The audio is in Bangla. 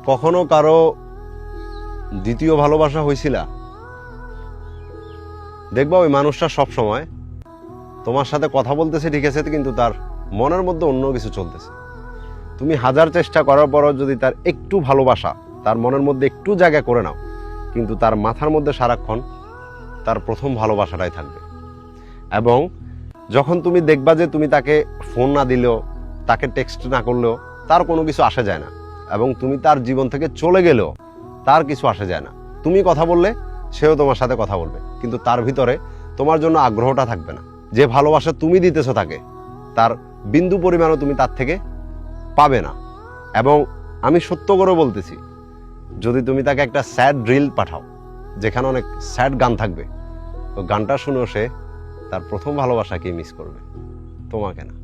কখনো কারো দ্বিতীয় ভালোবাসা হয়েছিল? দেখবা ওই মানুষটা সব সময় তোমার সাথে কথা বলতেছে ঠিক আছে, কিন্তু তার মনের মধ্যে অন্য কিছু চলতেছে। তুমি হাজার চেষ্টা করার পরও যদি তার একটু ভালোবাসা তার মনের মধ্যে একটু জায়গা করে নাও, কিন্তু তার মাথার মধ্যে সারাক্ষণ তার প্রথম ভালোবাসাটাই থাকবে। এবং যখন তুমি দেখবা যে তুমি তাকে ফোন না দিলেও, তাকে টেক্সট না করলেও তার কোনো কিছু আসে যায় না, এবং তুমি তার জীবন থেকে চলে গেলেও তার কিছু আসে যায় না, তুমি কথা বললে সেও তোমার সাথে কথা বলবে, কিন্তু তার ভিতরে তোমার জন্য আগ্রহটা থাকবে না। যে ভালোবাসা তুমি দিতেছো তাকে, তার বিন্দু পরিমাণও তুমি তার থেকে পাবে না। এবং আমি সত্য করে বলতেছি, যদি তুমি তাকে একটা স্যাড রিল পাঠাও যেখানে অনেক স্যাড গান থাকবে, তো গানটা শুনেও সে তার প্রথম ভালোবাসাকে মিস করবে, তোমাকে না।